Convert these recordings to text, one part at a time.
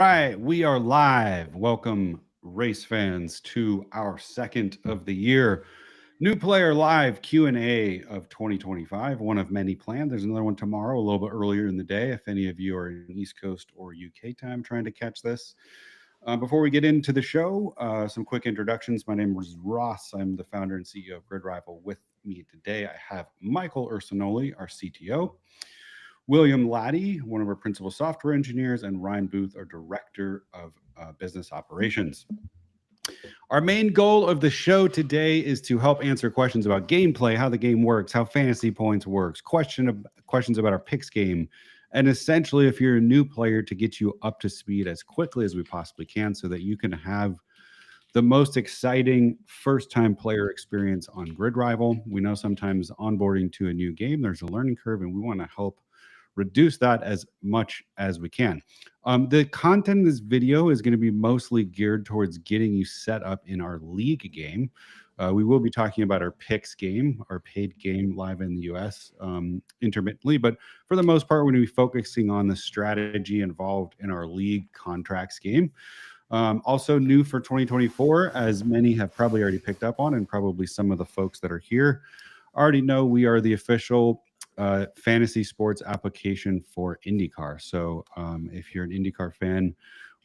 Right, we are live. Welcome, race fans, to our second of the year new player live Q&A of 2025. One of many planned. There's another one tomorrow, a little bit earlier in the day. If any of you are in East Coast or UK time trying to catch this. Before we get into the show, some quick introductions. My name is Ross. I'm the founder and CEO of Grid Rival. With me today, I have Michael Ursinoli, our CTO. William Laddie, one of our principal software engineers, and Ryan Booth, our director of business operations. Our main goal of the show today is to help answer questions about gameplay, how the game works, how fantasy points works, questions about our picks game, and essentially, if you're a new player, to get you up to speed as quickly as we possibly can so that you can have the most exciting first-time player experience on Grid Rival. We know sometimes onboarding to a new game, there's a learning curve, and we want to help reduce that as much as we can. The content in this video is going to be mostly geared towards getting you set up in our league game. We will be talking about our picks game, our paid game live in the US intermittently, but for the most part, we're going to be focusing on the strategy involved in our league contracts game. Also new for 2024, as many have probably already picked up on, and probably some of the folks that are here already know, we are the official fantasy sports application for IndyCar. So if you're an IndyCar fan,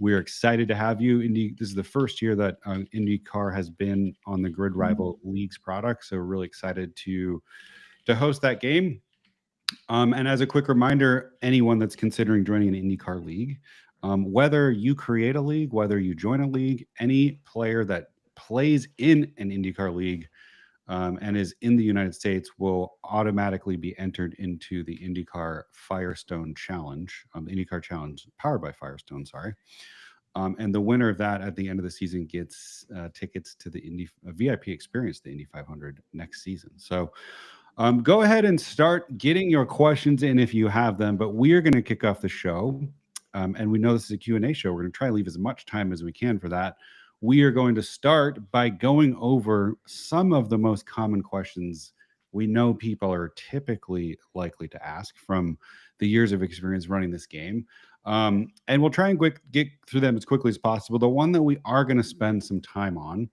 we're excited to have you. This is the first year that IndyCar has been on the Grid Rival Leagues product. So we're really excited to host that game. And as a quick reminder, anyone that's considering joining an IndyCar league, whether you create a league, whether you join a league, any player that plays in an IndyCar league and is in the United States will automatically be entered into the IndyCar Firestone Challenge, the IndyCar Challenge powered by Firestone, sorry. And the winner of that at the end of the season gets tickets to the VIP experience, the Indy 500 next season. So go ahead and start getting your questions in if you have them, but we are going to kick off the show. And we know this is a Q&A show. We're going to try to leave as much time as we can for that. We are going to start by going over some of the most common questions we know people are typically likely to ask from the years of experience running this game. And we'll try and get through them as quickly as possible. The one that we are going to spend some time on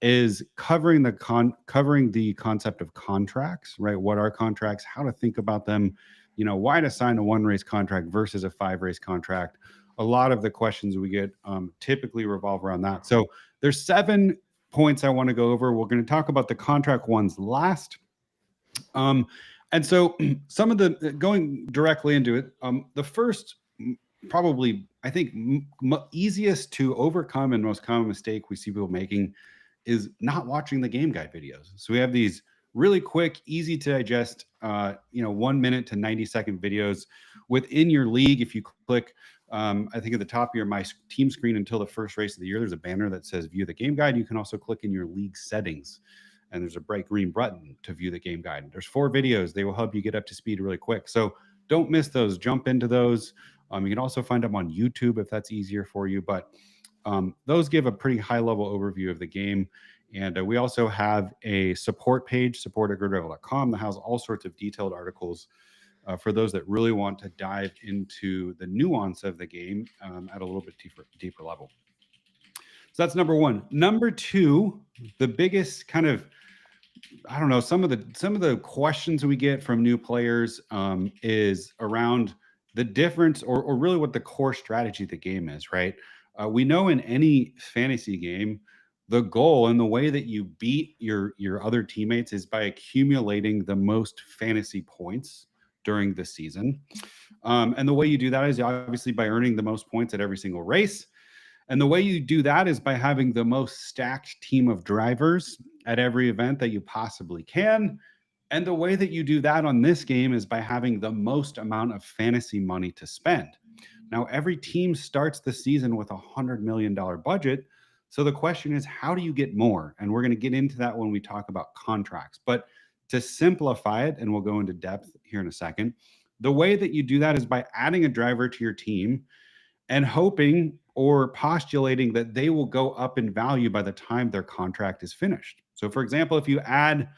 is covering the concept of contracts, right? What are contracts? How to think about them? You know, why to sign a 1-race contract versus a 5-race contract? A lot of the questions we get typically revolve around that. So there's 7 points I want to go over. We're going to talk about the contract ones last. And so some of the, going directly into it, the first, probably, I think, easiest to overcome and most common mistake we see people making is not watching the game guide videos. So we have these really quick, easy to digest, 1 minute to 90-second videos within your league. If you click, I think at the top of your My Team screen until the first race of the year, there's a banner that says View the Game Guide. You can also click in your league settings, and there's a bright green button to view the game guide. There's 4 videos. They will help you get up to speed really quick. So don't miss those. Jump into those. You can also find them on YouTube if that's easier for you. But those give a pretty high-level overview of the game. And we also have a support page, support@gridrival.com, that has all sorts of detailed articles for those that really want to dive into the nuance of the game at a little bit deeper level. So that's number 1. Number 2, the biggest kind of, I don't know, some of the questions we get from new players is around the difference or really what the core strategy of the game is, right? We know in any fantasy game, the goal and the way that you beat your other teammates is by accumulating the most fantasy points during the season. And the way you do that is obviously by earning the most points at every single race. And the way you do that is by having the most stacked team of drivers at every event that you possibly can. And the way that you do that on this game is by having the most amount of fantasy money to spend. Now, every team starts the season with $100 million budget. So the question is, how do you get more? And we're going to get into that when we talk about contracts. But to simplify it, and we'll go into depth here in a second, the way that you do that is by adding a driver to your team and hoping or postulating that they will go up in value by the time their contract is finished. So for example, if you add,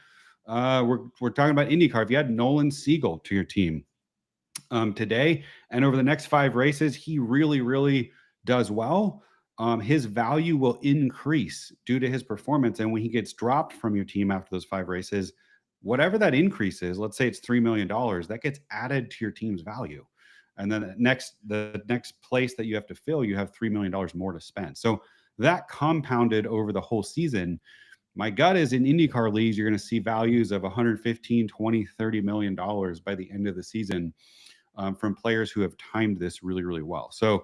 we're talking about IndyCar, if you add Nolan Siegel to your team today, and over the next 5 races, he really does well, his value will increase due to his performance. And when he gets dropped from your team after those 5 races, whatever that increase is, let's say it's $3 million, that gets added to your team's value. And then the next place that you have to fill, you have $3 million more to spend. So that compounded over the whole season. My gut is in IndyCar leagues, you're going to see values of 115, 20, $30 million by the end of the season from players who have timed this really, really well. So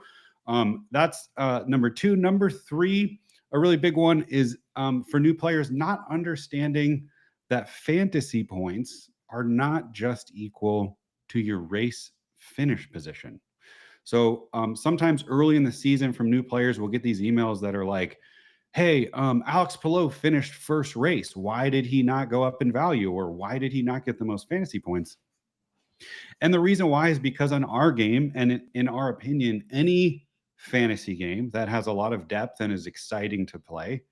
that's number two. Number three, a really big one is for new players, not understanding that fantasy points are not just equal to your race finish position. So sometimes early in the season from new players, we'll get these emails that are like, hey, Alex Palou finished first race. Why did he not go up in value? Or why did he not get the most fantasy points? And the reason why is because on our game, and in our opinion, any fantasy game that has a lot of depth and is exciting to play,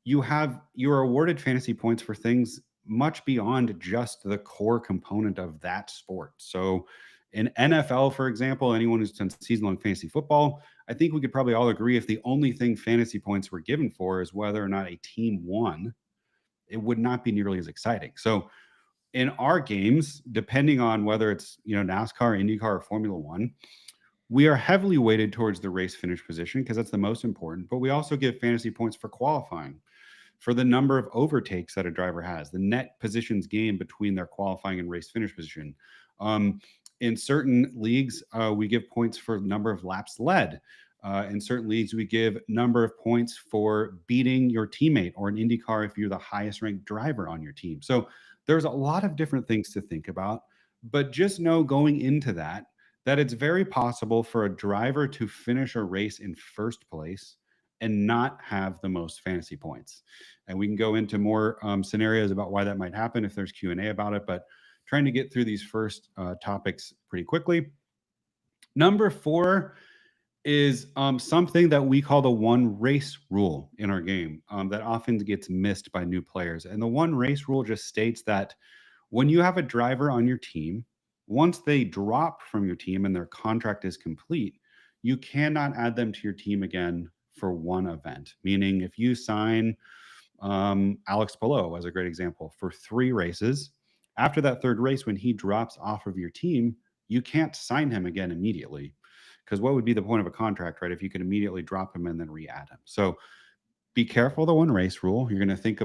you're awarded fantasy points for things much beyond just the core component of that sport. So in NFL, for example, anyone who's done season-long fantasy football, I think we could probably all agree if the only thing fantasy points were given for is whether or not a team won, it would not be nearly as exciting. So in our games, depending on whether it's NASCAR, IndyCar, or Formula One, we are heavily weighted towards the race finish position because that's the most important. But we also give fantasy points for qualifying, for the number of overtakes that a driver has, the net positions gained between their qualifying and race finish position. In certain leagues, we give points for number of laps led. In certain leagues, we give number of points for beating your teammate, or an IndyCar if you're the highest ranked driver on your team. So there's a lot of different things to think about, but just know going into that it's very possible for a driver to finish a race in first place and not have the most fantasy points. And we can go into more scenarios about why that might happen if there's Q&A about it, but trying to get through these first topics pretty quickly. Number four is something that we call the one race rule in our game that often gets missed by new players. And the one race rule just states that when you have a driver on your team, once they drop from your team and their contract is complete, you cannot add them to your team again for one event. Meaning, if you sign Alex Palou as a great example for 3 races, after that third race, when he drops off of your team, you can't sign him again immediately. Because what would be the point of a contract, right? If you could immediately drop him and then re-add him. So be careful of the one race rule. You're going to think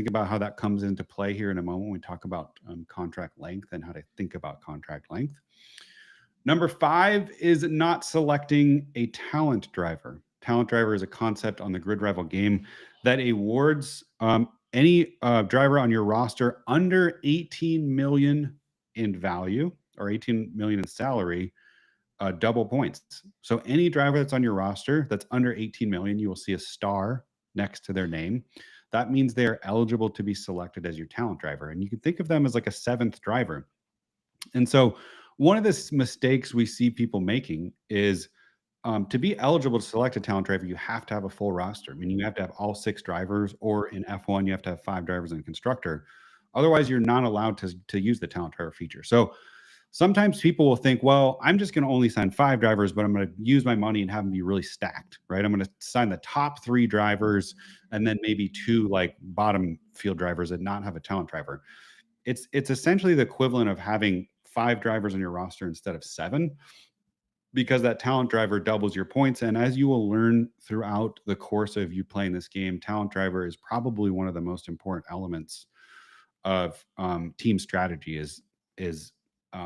about how that comes into play here in a moment when we talk about contract length and how to think about contract length. Number 5 is not selecting a talent driver. Talent driver is a concept on the Grid Rival game that awards any driver on your roster under 18 million in value or 18 million in salary double points. So any driver that's on your roster that's under 18 million, you will see a star next to their name. That means they are eligible to be selected as your talent driver. And you can think of them as like a 7th driver. And so one of the mistakes we see people making is to be eligible to select a talent driver, you have to have a full roster. Meaning you have to have all 6 drivers, or in F1, you have to have 5 drivers and a constructor. Otherwise, you're not allowed to use the talent driver feature. So sometimes people will think, well, I'm just going to only sign 5 drivers, but I'm going to use my money and have them be really stacked, right? I'm going to sign the top 3 drivers and then maybe 2 like bottom field drivers and not have a talent driver. It's essentially the equivalent of having 5 drivers on your roster instead of 7, because that talent driver doubles your points. And as you will learn throughout the course of you playing this game, talent driver is probably one of the most important elements of team strategy is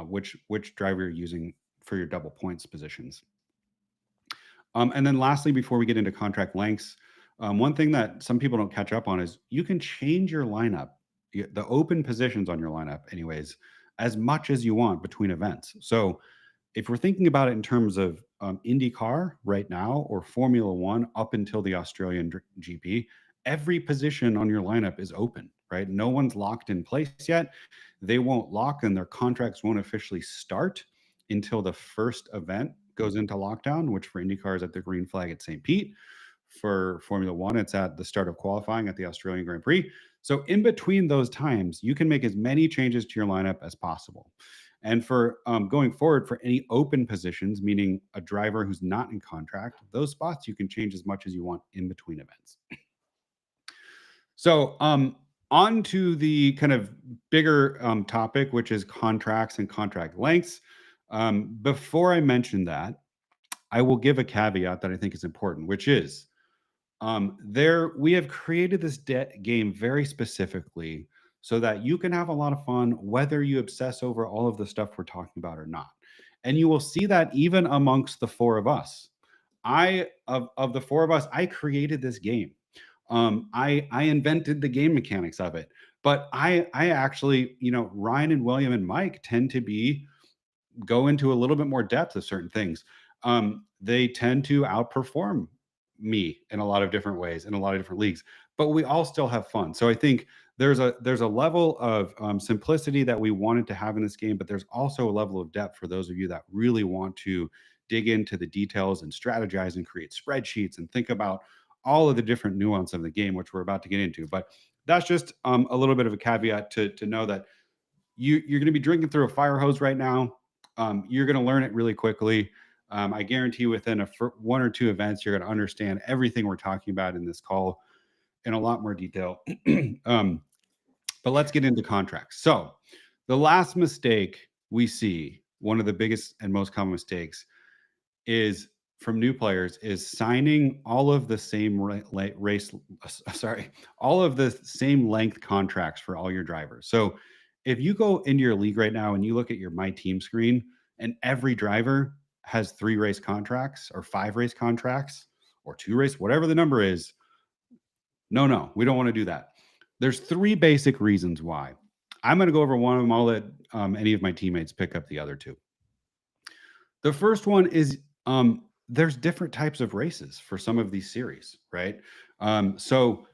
which driver you're using for your double points positions. And then lastly, before we get into contract lengths, one thing that some people don't catch up on is you can change your lineup, the open positions on your lineup anyways, as much as you want between events. So if we're thinking about it in terms of IndyCar right now or Formula One up until the Australian GP, every position on your lineup is open, right? No one's locked in place yet. They won't lock and their contracts won't officially start until the first event goes into lockdown, which for IndyCar is at the green flag at St. Pete. For Formula One, it's at the start of qualifying at the Australian Grand Prix. So in between those times, you can make as many changes to your lineup as possible. And for going forward, for any open positions, meaning a driver who's not in contract, those spots you can change as much as you want in between events. So, on to the kind of bigger topic, which is contracts and contract lengths. Before I mention that, I will give a caveat that I think is important, which is there we have created this game very specifically so that you can have a lot of fun whether you obsess over all of the stuff we're talking about or not. And you will see that even amongst the four of us. Of the four of us, I created this game. I invented the game mechanics of it. But I actually, Ryan and William and Mike tend to go into a little bit more depth of certain things. They tend to outperform me in a lot of different ways in a lot of different leagues, but we all still have fun. So I think there's a level of simplicity that we wanted to have in this game, but there's also a level of depth for those of you that really want to dig into the details and strategize and create spreadsheets and think about all of the different nuance of the game, which we're about to get into. But that's just a little bit of a caveat to know that you're going to be drinking through a fire hose right now. You're going to learn it really quickly. I guarantee within one or two events, you're going to understand everything we're talking about in this call in a lot more detail. But let's get into contracts. So the last mistake we see, one of the biggest and most common mistakes, is from new players is signing all of the same all of the same length contracts for all your drivers. So if you go into your league right now and you look at your my team screen and every driver has 3 race contracts or 5 race contracts or 2 race, whatever the number is, no, we don't want to do that. There's 3 basic reasons why. I'm going to go over one of them. I'll let any of my teammates pick up the other 2. The first one is there's different types of races for some of these series, right? So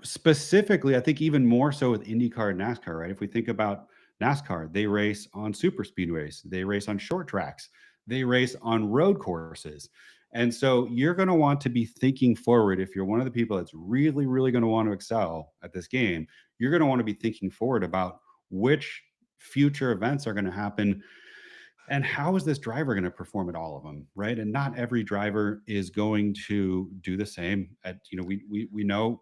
specifically, I think even more so with IndyCar and NASCAR, right? If we think about NASCAR, they race on super speedways, they race on short tracks, they race on road courses. And so you're going to want to be thinking forward. If you're one of the people that's really, really going to want to excel at this game, you're going to want to be thinking forward about which future events are going to happen and how is this driver going to perform at all of them, right? And not every driver is going to do the same. We know.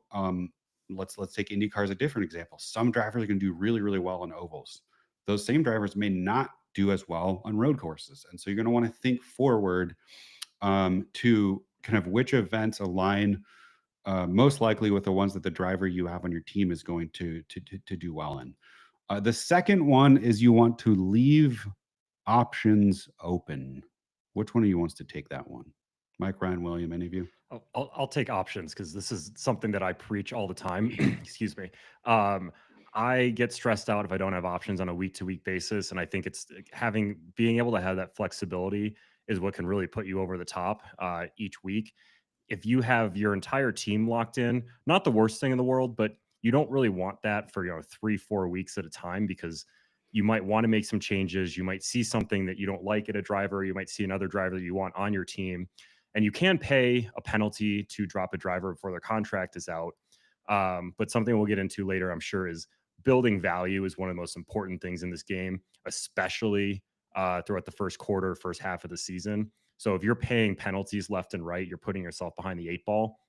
Let's take IndyCar as a different example. Some drivers are going to do really, really well on ovals. Those same drivers may not do as well on road courses, and so you're going to want to think forward to kind of which events align most likely with the ones that the driver you have on your team is going to do well in. The second one is you want to leave options open. Which one of you wants to take that one? Mike, Ryan, William, any of you? I'll take options because this is something that I preach all the time. Excuse me. I get stressed out if I don't have options on a week to week basis, and I think it's being able to have that flexibility is what can really put you over the top each week. If you have your entire team locked in, not the worst thing in the world, but you don't really want that for 3-4 weeks at a time because you might want to make some changes. You might see something that you don't like at a driver. You might see another driver that you want on your team, and you can pay a penalty to drop a driver before their contract is out. But something we'll get into later, I'm sure, is building value is one of the most important things in this game, especially throughout the first quarter, first half of the season. So if you're paying penalties left and right, you're putting yourself behind the 8 ball.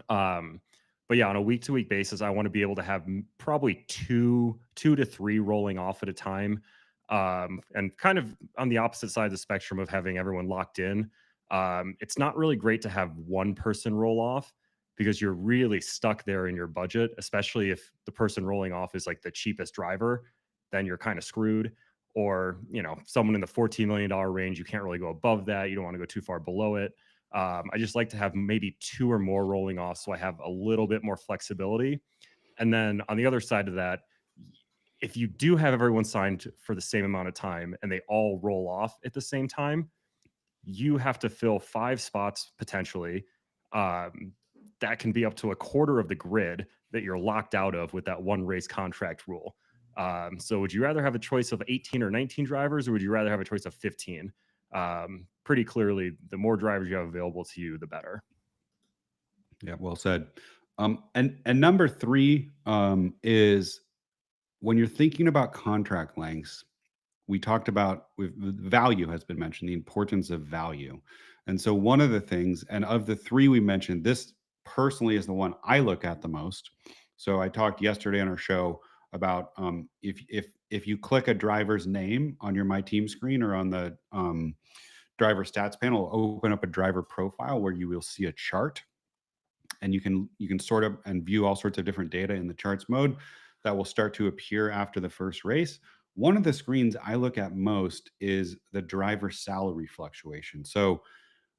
But yeah, on a week to week basis, I want to be able to have probably two to three rolling off at a time. And kind of on the opposite side of the spectrum of having everyone locked in. It's not really great to have one person roll off because you're really stuck there in your budget, especially if the person rolling off is like the cheapest driver, then you're kind of screwed. Or, someone in the $14 million range, you can't really go above that. You don't want to go too far below it. I just like to have maybe 2 or more rolling off so I have a little bit more flexibility. And then on the other side of that, if you do have everyone signed for the same amount of time and they all roll off at the same time, you have to fill 5 spots potentially. That can be up to a quarter of the grid that you're locked out of with that one race contract rule. So would you rather have a choice of 18 or 19 drivers, or would you rather have a choice of 15? Pretty clearly, the more drivers you have available to you, the better. Yeah, well said. And number 3 is when you're thinking about contract lengths, we talked about value has been mentioned, the importance of value. And so one of the things, and of the three we mentioned, this personally is the one I look at the most. So I talked yesterday on our show about if you click a driver's name on your My Team screen or on the driver stats panel, it'll open up a driver profile where you will see a chart, and you can sort of and view all sorts of different data in the charts mode that will start to appear after the first race. One of the screens I look at most is the driver salary fluctuation. So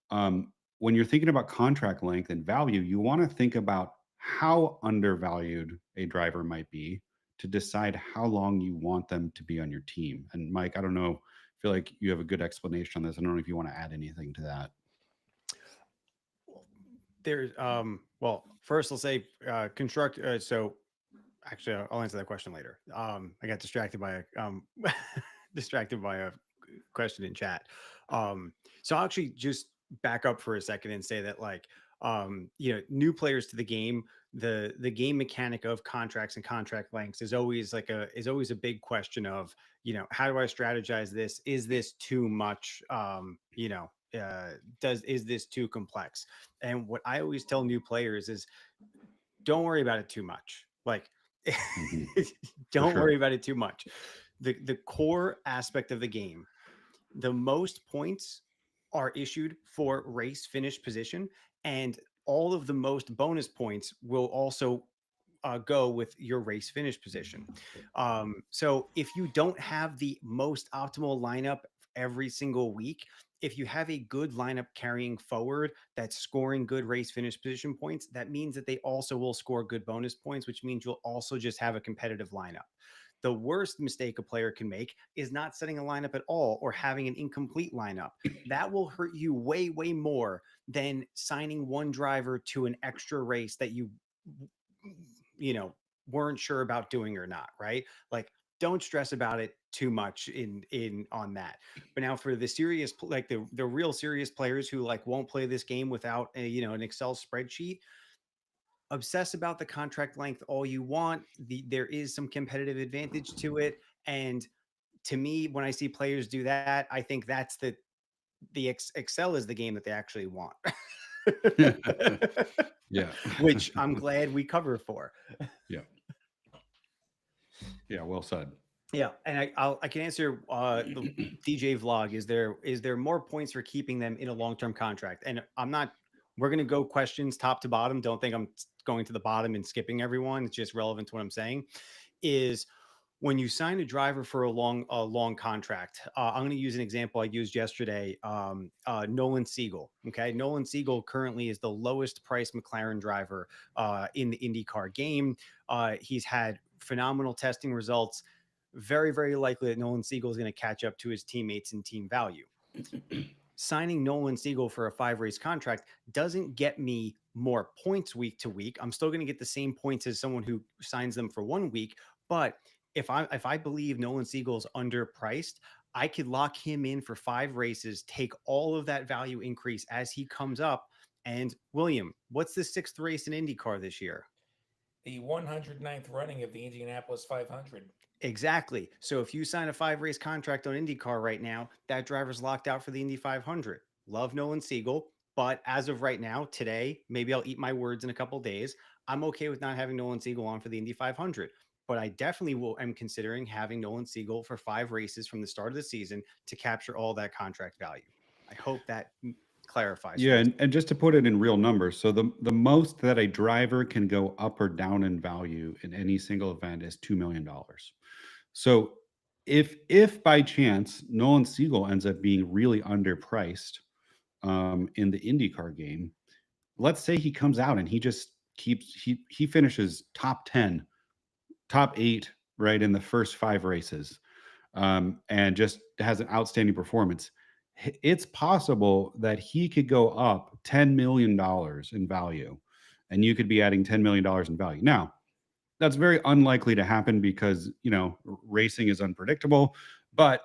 when you're thinking about contract length and value, you want to think about how undervalued a driver might be to decide how long you want them to be on your team. And Mike, I don't know, I feel like you have a good explanation on this. I don't know if you want to add anything to that. There's well, first I'll say construct so actually I'll answer that question later. I got distracted by a distracted by a question in chat. So I'll actually just back up for a second and say that like new players to the game, the game mechanic of contracts and contract lengths is always a big question of, how do I strategize this? Is this too much? Is this too complex? And what I always tell new players is don't worry about it too much. Like Mhm. don't sure. worry about it too much. The core aspect of the game, the most points are issued for race finish position, and all of the most bonus points will also go with your race finish position. So if you don't have the most optimal lineup every single week, if you have a good lineup carrying forward that's scoring good race finish position points, that means that they also will score good bonus points, which means you'll also just have a competitive lineup. The worst mistake a player can make is not setting a lineup at all or having an incomplete lineup. That will hurt you way, way more than signing one driver to an extra race that you know weren't sure about doing or not, right? Like don't stress about it too much in on that. But now for the serious, like the real serious players who like won't play this game without an Excel spreadsheet, obsess about the contract length all you want. There is some competitive advantage to it, and to me, when I see players do that, I think that's Excel is the game that they actually want. Yeah. Which I'm glad we cover for. Yeah. Yeah. Well said. Yeah, and I can answer the DJ vlog. Is there more points for keeping them in a long term contract? And I'm not. We're gonna go questions top to bottom. Don't think I'm going to the bottom and skipping everyone. It's just relevant to what I'm saying. Is when you sign a driver for a long contract. I'm going to use an example I used yesterday. Nolan Siegel. Okay, Nolan Siegel currently is the lowest priced McLaren driver in the IndyCar game. He's had phenomenal testing results. Very, very likely that Nolan Siegel is going to catch up to his teammates in team value. Signing Nolan Siegel for a 5-race contract doesn't get me more points week to week. I'm still going to get the same points as someone who signs them for 1 week. But if I believe Nolan Siegel's underpriced, I could lock him in for 5 races, take all of that value increase as he comes up. And William, what's the 6th race in IndyCar this year? The 109th running of the Indianapolis 500. Exactly. So if you sign a 5-race contract on IndyCar right now, that driver's locked out for the Indy 500. Love Nolan Siegel, but as of right now, today, maybe I'll eat my words in a couple days. I'm okay with not having Nolan Siegel on for the Indy 500, but I definitely am considering having Nolan Siegel for 5 races from the start of the season to capture all that contract value. I hope that clarifies. Yeah, and just to put it in real numbers, so the most that a driver can go up or down in value in any single event is $2 million. So if by chance Nolan Siegel ends up being really underpriced in the IndyCar game, let's say he comes out and he just he finishes top 10, top 8, right, in the first 5 races, and just has an outstanding performance. It's possible that he could go up $10 million in value, and you could be adding $10 million in value. Now, that's very unlikely to happen because, racing is unpredictable. But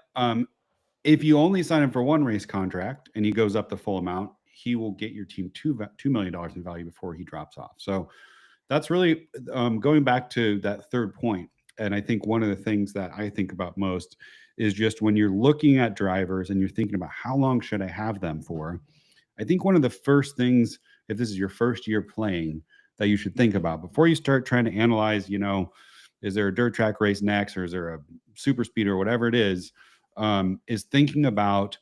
if you only sign him for 1 race contract and he goes up the full amount, he will get your team $2 million in value before he drops off. So that's really going back to that third point. And I think one of the things that I think about most is just when you're looking at drivers and you're thinking about how long should I have them for. I think one of the first things, if this is your first year playing, that you should think about before you start trying to analyze, is there a dirt track race next, or is there a super speed or whatever it is thinking about,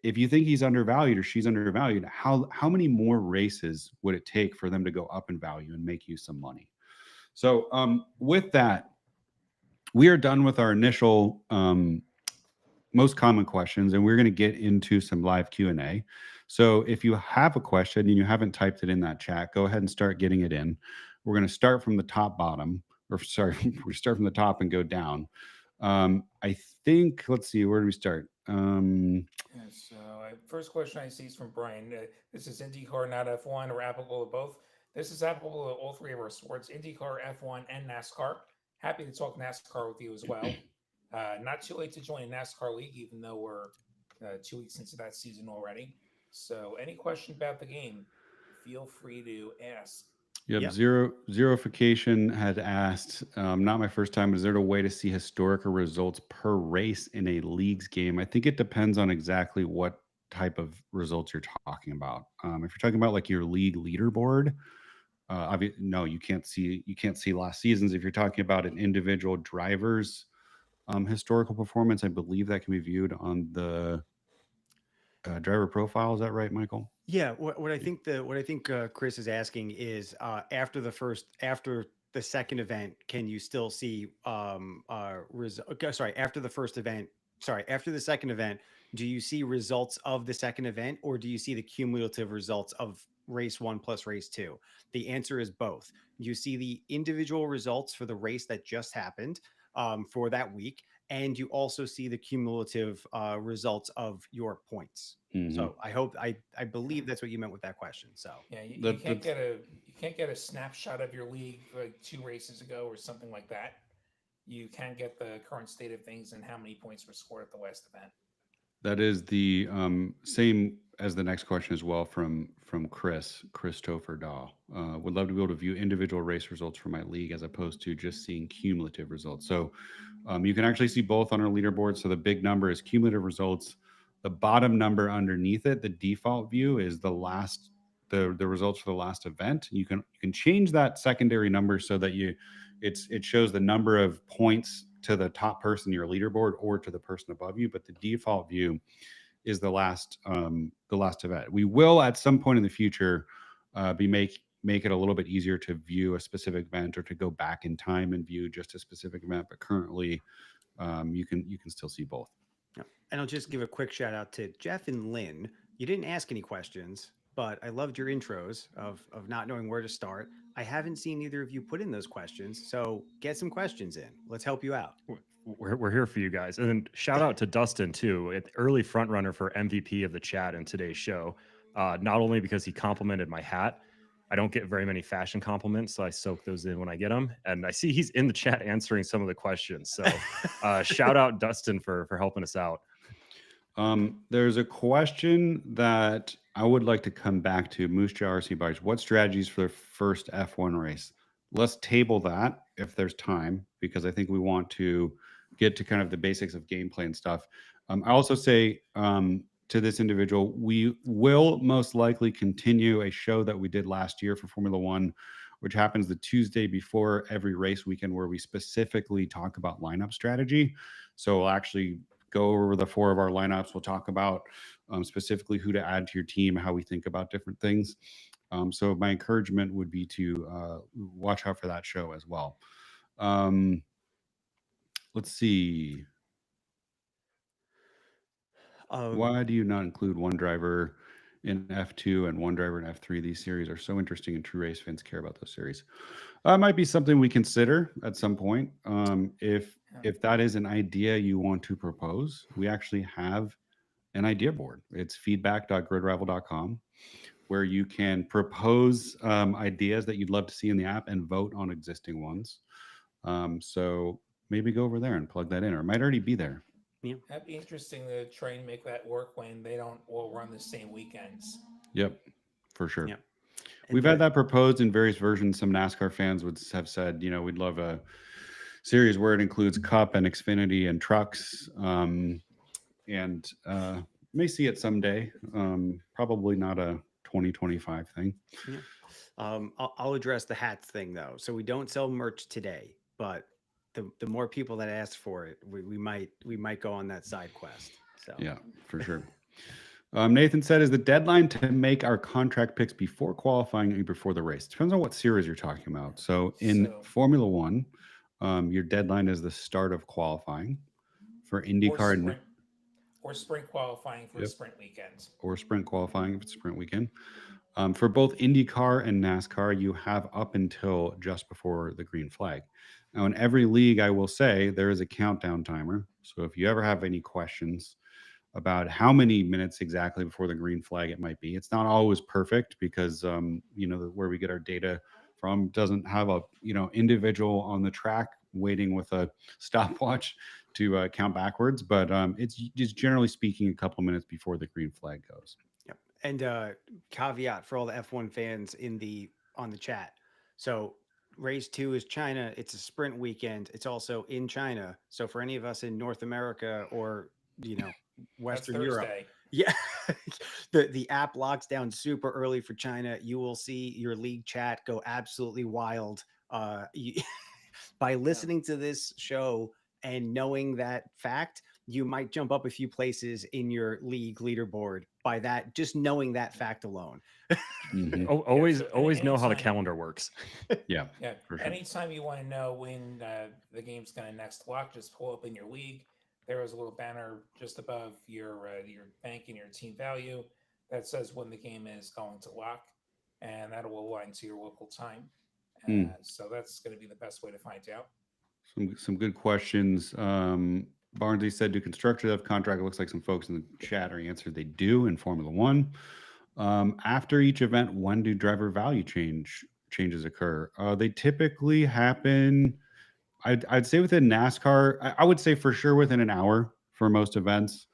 if you think he's undervalued or she's undervalued, how many more races would it take for them to go up in value and make you some money? So with that, we are done with our initial most common questions, and we're going to get into some live Q&A. So if you have a question and you haven't typed it in that chat, go ahead and start getting it in. We're going to start from the top bottom, or sorry, we start from the top and go down. I think, let's see, where do we start? Yeah, so first question I see is from Brian. This is IndyCar, not F1, or applicable to both. This is applicable to all three of our sports: IndyCar, F1, and NASCAR. Happy to talk NASCAR with you as well. Not too late to join a NASCAR league, even though we're 2 weeks into that season already. So, any question about the game, feel free to ask. Yep. Zeroification had asked, not my first time, is there a way to see historical results per race in a leagues game? I think it depends on exactly what type of results you're talking about. If you're talking about like your league leaderboard, no, you can't see last seasons. If you're talking about an individual driver's historical performance, I believe that can be viewed on the driver profile. Is that right, Michael? Yeah, what I think Chris is asking is after the second event, can you still see after the first event, after the second event, do you see results of the second event, or do you see the cumulative results of race 1 plus race 2? The answer is both. You see the individual results for the race that just happened for that week, and you also see the cumulative results of your points. Mm-hmm. So I believe that's what you meant with that question. So yeah, you can't get a snapshot of your league like 2 races ago or something like that. You can get the current state of things and how many points were scored at the last event. That is the same as the next question as well from Christopher Dahl. Would love to be able to view individual race results for my league as opposed to just seeing cumulative results. So you can actually see both on our leaderboard. So the big number is cumulative results. The bottom number underneath it, the default view, is the results for the last event. You can change that secondary number so that it shows the number of points to the top person in your leaderboard or to the person above you, but the default view is the last event. We will at some point in the future make it a little bit easier to view a specific event or to go back in time and view just a specific event, but currently you can still see both. And I'll just give a quick shout out to Jeff and Lynn. You didn't ask any questions, but I loved your intros of not knowing where to start. I haven't seen either of you put in those questions, so get some questions in. Let's help you out. We're here for you guys. And then shout out to Dustin too, early front runner for MVP of the chat in today's show. Not only because he complimented my hat, I don't get very many fashion compliments, so I soak those in when I get them. And I see he's in the chat answering some of the questions. So shout out Dustin for helping us out. There's a question that I would like to come back to. Moose Jaw RC Bikes. What strategies for the first F1 race? Let's table that if there's time, because I think we want to get to kind of the basics of gameplay and stuff. I also say to this individual, we will most likely continue a show that we did last year for Formula One, which happens the Tuesday before every race weekend, where we specifically talk about lineup strategy. So we'll actually go over the 4 of our lineups. We'll talk about specifically who to add to your team, how we think about different things. So my encouragement would be to watch out for that show as well. Let's see. Why do you not include one driver in F2 and one driver in F3? These series are so interesting, and true race fans care about those series. Might be something we consider at some point. If that is an idea you want to propose, we actually have an idea board. It's feedback.gridrival.com, where you can propose ideas that you'd love to see in the app and vote on existing ones. So maybe go over there and plug that in, or it might already be there. Yeah. That'd be interesting to try and make that work when they don't all run the same weekends. Yep, for sure. Yep. We've had that proposed in various versions. Some NASCAR fans would have said, we'd love series where it includes Cup and Xfinity and trucks. And may see it someday. Probably not a 2025 thing. Yeah. I'll address the hats thing though. So we don't sell merch today, but the more people that ask for it, we might go on that side quest. So Yeah, for sure. Nathan said, is the deadline to make our contract picks before qualifying or before the race? Depends on what series you're talking about. So in Formula One, your deadline is the start of qualifying. For IndyCar or sprint qualifying for Yep. sprint weekends. Or sprint qualifying if it's sprint weekend. For both IndyCar and NASCAR, you have up until just before the green flag. Now, in every league, I will say there is a countdown timer. So if you ever have any questions about how many minutes exactly before the green flag it might be, it's not always perfect because where we get our data from doesn't have a individual on the track waiting with a stopwatch to count backwards, but it's just generally speaking a couple minutes before the green flag goes. Yep. And caveat for all the F1 fans on the chat. So race 2 is China. It's a sprint weekend. It's also in China. So for any of us in North America or Western Europe, yeah, the app locks down super early for China. You will see your league chat go absolutely wild. By listening to this show and knowing that fact, you might jump up a few places in your league leaderboard by that, just knowing that fact alone. Mhm. Always know how the calendar works. Yeah. For sure. Anytime you want to know when the game's going to next lock, just pull up in your league. There is a little banner just above your bank and your team value that says when the game is going to lock, and that will align to your local time. So that's going to be the best way to find out. Some good questions. Barnsley said, do constructors have contract? It looks like some folks in the chat are answered they do in Formula One. After each event, when do driver value changes occur? They typically happen, I'd say within NASCAR. I would say for sure within an hour for most events.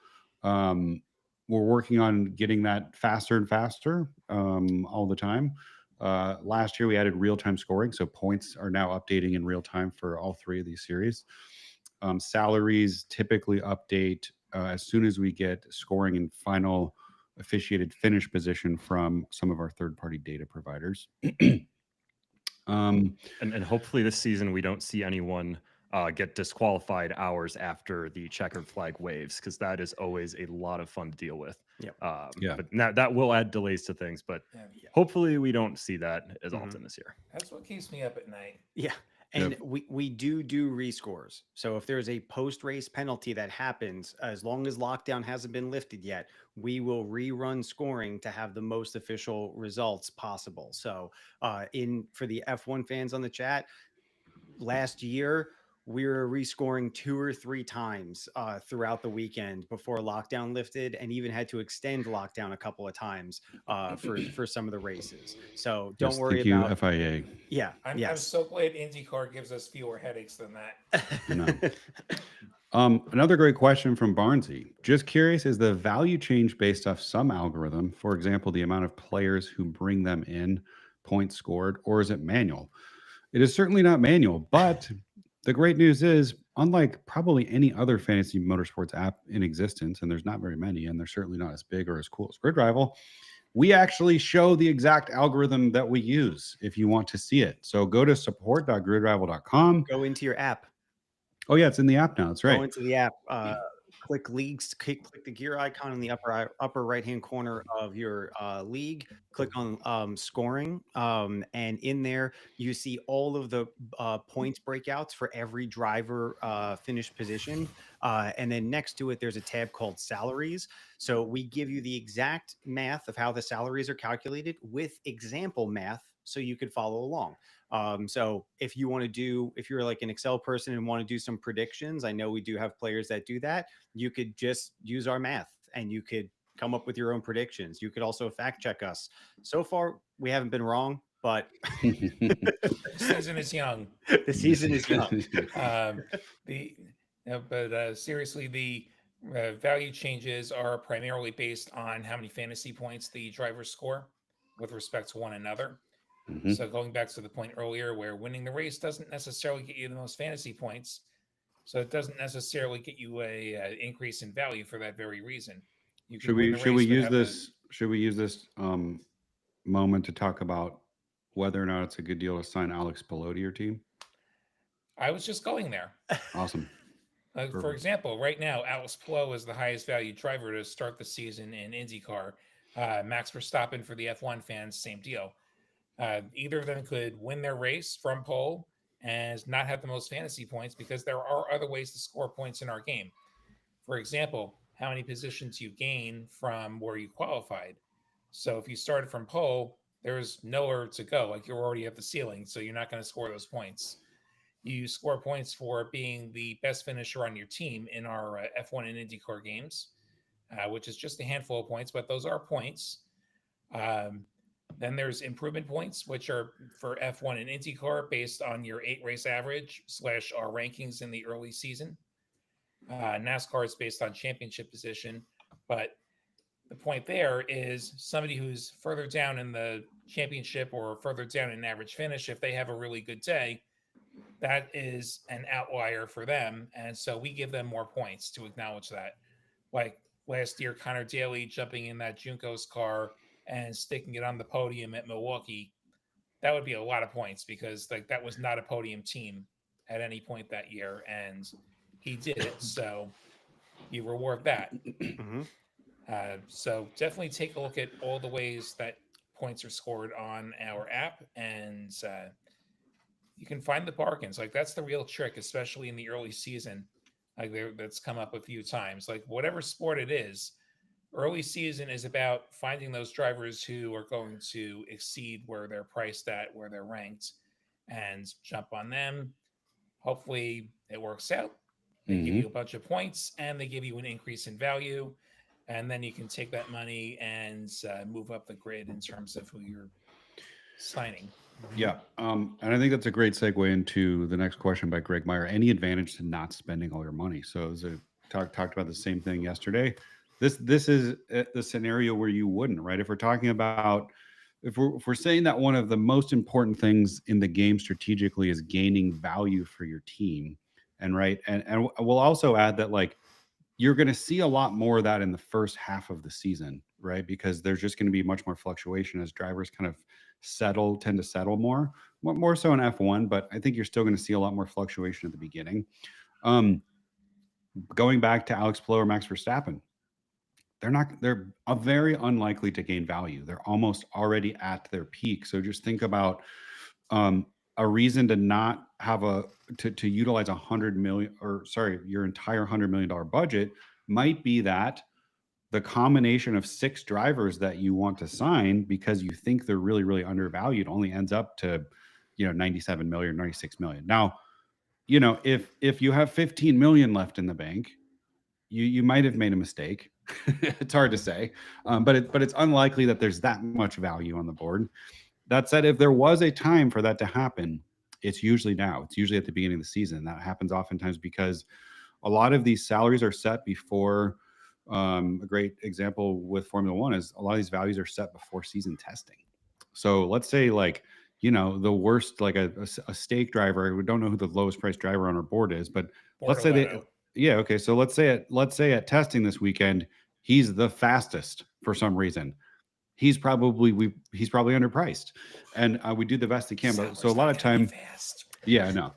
We're working on getting that faster and faster all the time. Last year we added real-time scoring, so points are now updating in real time for all three of these series. Salaries typically update as soon as we get scoring and final officiated finish position from some of our third-party data providers. And hopefully this season we don't see anyone get disqualified hours after the checkered flag waves, because that is always a lot of fun to deal with. Yep. But that will add delays to things, but hopefully we don't see that as often this year. That's what keeps me up at night. Yeah. And we do rescores. So if there's a post-race penalty that happens, as long as lockdown hasn't been lifted yet, we will rerun scoring to have the most official results possible. So for the F1 fans on the chat, last year we were rescoring 2 or 3 times throughout the weekend before lockdown lifted, and even had to extend lockdown a couple of times for some of the races. So don't worry about FIA. Yeah, I'm so glad IndyCar gives us fewer headaches than that. No. Another great question from Barnsey. Just curious, is the value change based off some algorithm? For example, the amount of players who bring them in, points scored, or is it manual? It is certainly not manual, but the great news is, unlike probably any other fantasy motorsports app in existence, and there's not very many, and they're certainly not as big or as cool as Grid Rival, we actually show the exact algorithm that we use if you want to see it. So go to support.gridrival.com. Go into your app. Oh, yeah, it's in the app now. That's right. Go into the app. Click leagues, click the gear icon in the upper right-hand corner of your league. Click on scoring, and in there you see all of the points breakouts for every driver finish position. And then next to it, there's a tab called salaries. So we give you the exact math of how the salaries are calculated with example math, so you could follow along. So if you're like an Excel person and want to do some predictions, I know we do have players that do that. You could just use our math and you could come up with your own predictions. You could also fact check us. So far, we haven't been wrong, but the season is young. The season is young. Seriously, the value changes are primarily based on how many fantasy points the drivers score with respect to one another. Mhm. So going back to the point earlier where winning the race doesn't necessarily get you the most fantasy points, so it doesn't necessarily get you a increase in value for that very reason. You Should could win we the should we race but use have a. this should we use this moment to talk about whether or not it's a good deal to sign Alex Pillow to your team? I was just going there. Awesome. For Perfect. example, right now, Alex Palou is the highest valued driver to start the season in IndyCar. Max Verstappen for the F1 fans, same deal. Either of them could win their race from pole and not have the most fantasy points because there are other ways to score points in our game. For example, how many positions you gain from where you qualified. So if you started from pole, there's nowhere to go. Like you're already at the ceiling, so you're not going to score those points. You score points for being the best finisher on your team in our F1 and IndyCar games, which is just a handful of points, but those are points. Um, then there's improvement points, which are for F1 and IndyCar based on your 8 race average / our rankings in the early season. NASCAR is based on championship position, but the point there is somebody who's further down in the championship or further down in average finish, if they have a really good day, that is an outlier for them. And so we give them more points to acknowledge that. Like last year, Connor Daly jumping in that Junko's car and sticking it on the podium at Milwaukee, that would be a lot of points because like that was not a podium team at any point that year. And he did it. So you reward that. Mhm. So definitely take a look at all the ways that points are scored on our app, and you can find the bargains. Like that's the real trick, especially in the early season. Like that's come up a few times. Like whatever sport it is, early season is about finding those drivers who are going to exceed where they're priced at, where they're ranked, and jump on them. Hopefully, it works out. They give Hmm. you a bunch of points and they give you an increase in value. And then you can take that money and move up the grid in terms of who you're signing. Yeah. And I think that's a great segue into the next question by Greg Meyer. Any advantage to not spending all your money? So as I talked about the same thing yesterday. This is the scenario where you wouldn't, right? If we're talking about if we're saying that one of the most important things in the game strategically is gaining value for your team, and right, and we'll also add that like you're going to see a lot more of that in the first half of the season, right? Because there's just going to be much more fluctuation as drivers kind of tend to settle more so in F1, but I think you're still going to see a lot more fluctuation at the beginning. Um, Going back to Alex Palou or Max Verstappen, they're very unlikely to gain value. They're almost already at their peak. So just think about um, a reason to not have to utilize 100 million, or sorry, your entire $100 million budget might be that the combination of 6 drivers that you want to sign because you think they're really really undervalued only ends up to 97 million, 96 million. Now, if you have 15 million left in the bank, you might have made a mistake. It's hard to say, but it's unlikely that there's that much value on the board. That said, if there was a time for that to happen, it's usually now. It's usually at the beginning of the season. That happens oftentimes because a lot of these salaries are set before. A great example with Formula One is a lot of these values are set before season testing. So let's say like the worst, like a stake driver. We don't know who the lowest price driver on our board is, but let's say they, Bortoletto. yeah, okay. So let's say at testing this weekend, he's the fastest for some reason. He's probably underpriced, and we do the best he can. But so a Sauber's lot not of gonna be time, fast. yeah, I know.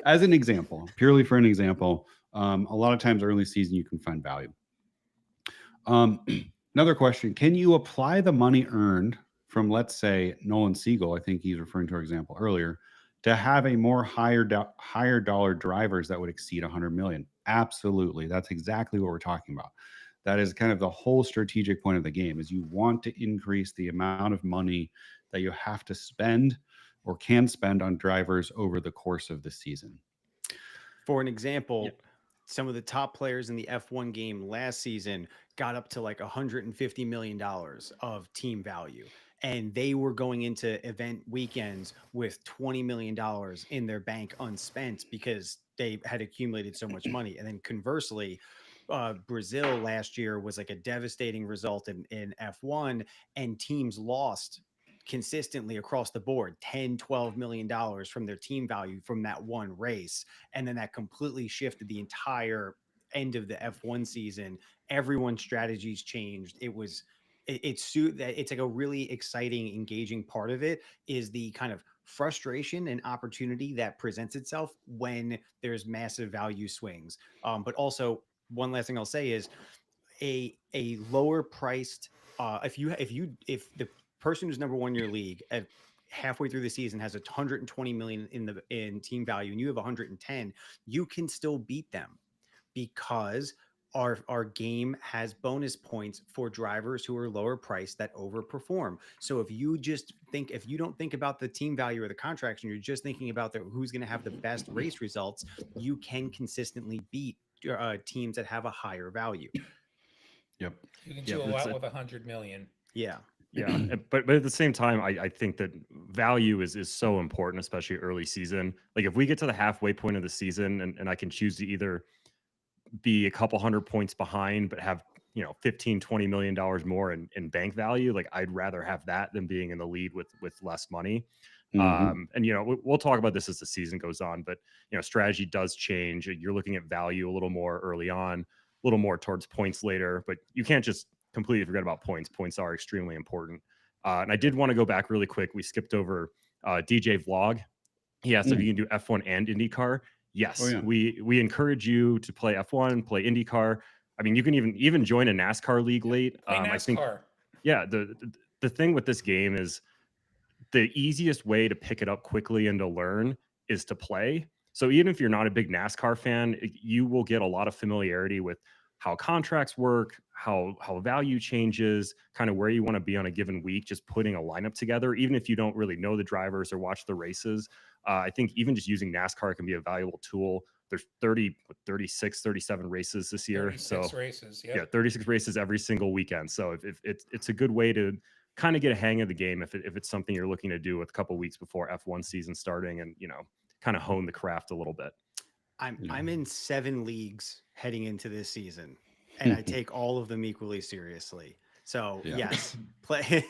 As an example, purely for an example, a lot of times early season you can find value. Um, Another question: can you apply the money earned from, let's say, Nolan Siegel? I think he's referring to our example earlier, to have a more higher dollar drivers that would exceed 100 million. Absolutely, that's exactly what we're talking about. That is kind of the whole strategic point of the game: is you want to increase the amount of money that you have to spend or can spend on drivers over the course of the season. For an example, some of the top players in the F1 game last season got up to like $150 million of team value. And they were going into event weekends with $20 million in their bank unspent because they had accumulated so much money. And then conversely, Brazil last year was like a devastating result in F1, and teams lost consistently across the board 10-12 million dollars from their team value from that one race, and then that completely shifted the entire end of the F1 season. Everyone's strategies changed. It's like a really exciting, engaging part of it is the kind of frustration and opportunity that presents itself when there's massive value swings. But also, one last thing I'll say is a lower priced if the person who's number one in your league at halfway through the season has 120 million in team value and you have 110, you can still beat them because our game has bonus points for drivers who are lower priced that overperform. So if you don't think about the team value or the contracts and you're just thinking about who's going to have the best race results, you can consistently beat teams that have a higher value. Yep. You can do a lot with 100 million. Yeah. Yeah, but at the same time, I think that value is so important, especially early season. Like if we get to the halfway point of the season and I can choose to either be a couple hundred points behind, but have, 15, $20 million more in bank value, like I'd rather have that than being in the lead with less money. And we'll talk about this as the season goes on, but strategy does change. You're looking at value a little more early on, a little more towards points later, but you can't just completely forget about points. Points are extremely important. And I did want to go back really quick. We skipped over DJ Vlog. He asked if you can do F1 and IndyCar. Yes, Oh, yeah. we encourage you to play F1, play IndyCar. I mean, you can even join a NASCAR league late. Play NASCAR. I think, yeah, the thing with this game is the easiest way to pick it up quickly and to learn is to play. So even if you're not a big NASCAR fan, you will get a lot of familiarity with how contracts work, how value changes, kind of where you want to be on a given week, just putting a lineup together, even if you don't really know the drivers or watch the races. I think even just using NASCAR can be a valuable tool. There's 36, 37 races this year. 36 races, yeah, 36 races every single weekend. So if it's a good way to kind of get a hang of the game if it's something you're looking to do with a couple weeks before F1 season starting and, kind of hone the craft a little bit. I'm in 7 leagues heading into this season, and I take all of them equally seriously. So yes, play,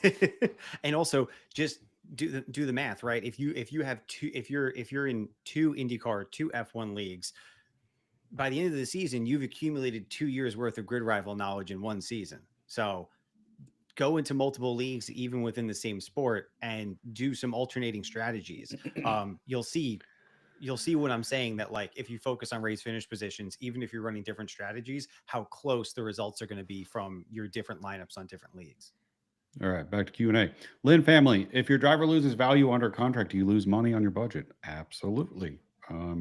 and also just do the math, right? If you're in 2 IndyCar, 2 F1 leagues, by the end of the season, you've accumulated 2 years worth of grid rival knowledge in one season. So go into multiple leagues, even within the same sport, and do some alternating strategies. You'll see what I'm saying, that like if you focus on race finish positions, even if you're running different strategies, how close the results are going to be from your different lineups on different leagues. All right, back to Q&A. Lynn family, if your driver loses value under contract, do you lose money on your budget? Absolutely.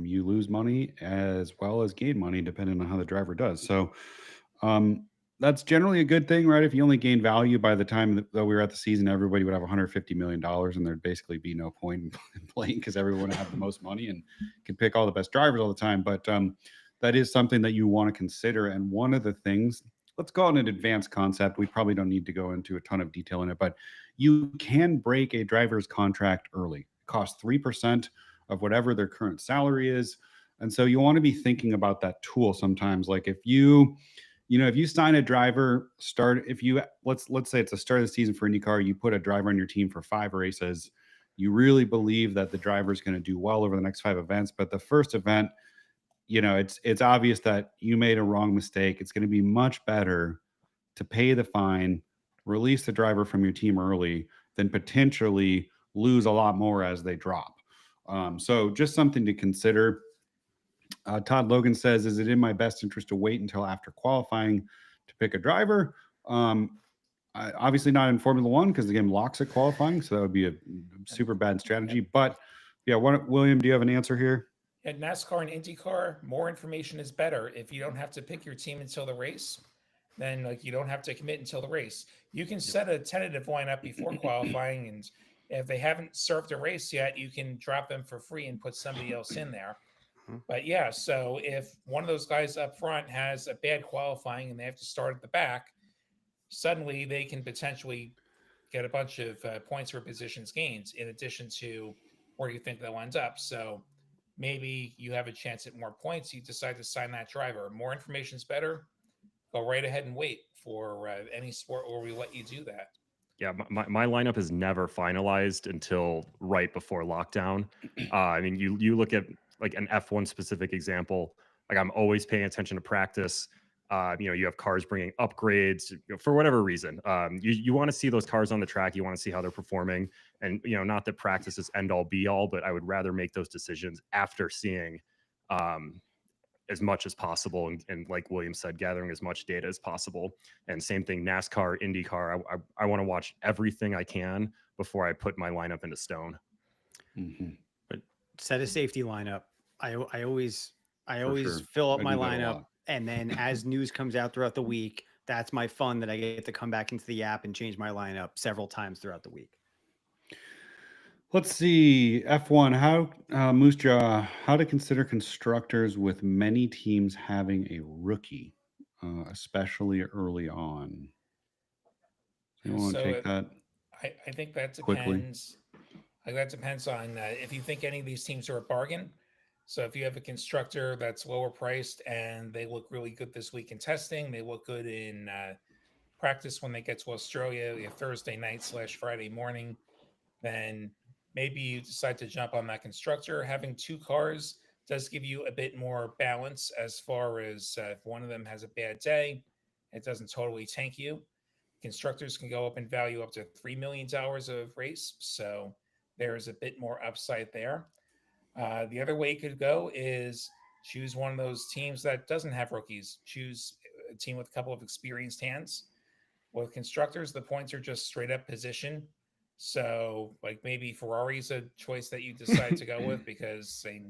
You lose money as well as gain money depending on how the driver does. So that's generally a good thing, right? If you only gain value by the time that we were at the season, everybody would have $150 million and there'd basically be no point in playing because everyone would have the most money and can pick all the best drivers all the time. But that is something that you want to consider. And one of the things, let's call it an advanced concept. We probably don't need to go into a ton of detail in it, but you can break a driver's contract early. It costs 3% of whatever their current salary is. And so you want to be thinking about that tool sometimes. Like if you sign a driver, let's say it's the start of the season for IndyCar, you put a driver on your team for 5 races. You really believe that the driver is going to do well over the next 5 events, but the first event, it's obvious that you made a wrong mistake. It's going to be much better to pay the fine, release the driver from your team early, than potentially lose a lot more as they drop. So just something to consider. Todd Logan says, is it in my best interest to wait until after qualifying to pick a driver? Obviously not in Formula One because the game locks at qualifying. So that would be a super bad strategy. But yeah, William, do you have an answer here? At NASCAR and IndyCar, more information is better. If you don't have to pick your team until the race, then you don't have to commit until the race. You can set a tentative lineup before qualifying, and if they haven't served a race yet, you can drop them for free and put somebody else in there. But yeah, so if one of those guys up front has a bad qualifying and they have to start at the back, suddenly they can potentially get a bunch of points for positions gains in addition to where you think they'll end up. So maybe you have a chance at more points. You decide to sign that driver. More information is better. Go right ahead and wait for any sport where we let you do that. Yeah, my lineup is never finalized until right before lockdown. I mean, you look at like an F1 specific example. Like I'm always paying attention to practice. You have cars bringing upgrades for whatever reason. You want to see those cars on the track. You want to see how they're performing, and not that practice is end all be all, but I would rather make those decisions after seeing um, as much as possible, and like William said, gathering as much data as possible. And same thing, NASCAR, IndyCar. I want to watch everything I can before I put my lineup into stone. Mm-hmm. But set a safety lineup. I always For sure. fill up I my do that a lineup, lot. and then as news comes out throughout the week, that's my fun that I get to come back into the app and change my lineup several times throughout the week. Let's see. F1, how, Moose Jaw, how to consider constructors with many teams having a rookie, especially early on. So you want to So take that I think that quickly? depends. Like that depends on if you think any of these teams are a bargain. So if you have a constructor that's lower priced and they look really good this week in testing, they look good in practice when they get to Australia, Thursday night / Friday morning, then maybe you decide to jump on that constructor. Having two cars does give you a bit more balance as far as if one of them has a bad day, it doesn't totally tank you. Constructors can go up in value up to $3 million of race, so there's a bit more upside there. The other way you could go is choose one of those teams that doesn't have rookies. Choose a team with a couple of experienced hands. With constructors, the points are just straight up position. So, like maybe Ferrari's a choice that you decide to go with because they,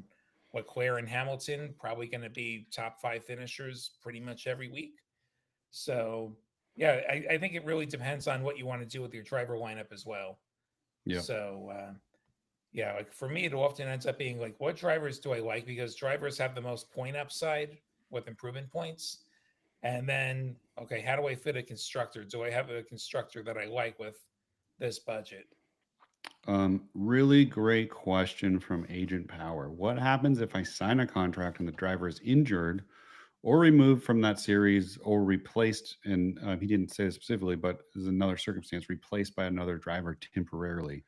Leclerc and Hamilton probably going to be top five finishers pretty much every week. So, yeah, I think it really depends on what you want to do with your driver lineup as well. Yeah. So, yeah, like for me, it often ends up being like, what drivers do I like? Because drivers have the most point upside with improvement points. And then, okay, how do I fit a constructor? Do I have a constructor that I like with this budget? Really great question from Agent Power. What happens if I sign a contract and the driver is injured or removed from that series or replaced? And he didn't say this specifically, but is another circumstance replaced by another driver temporarily.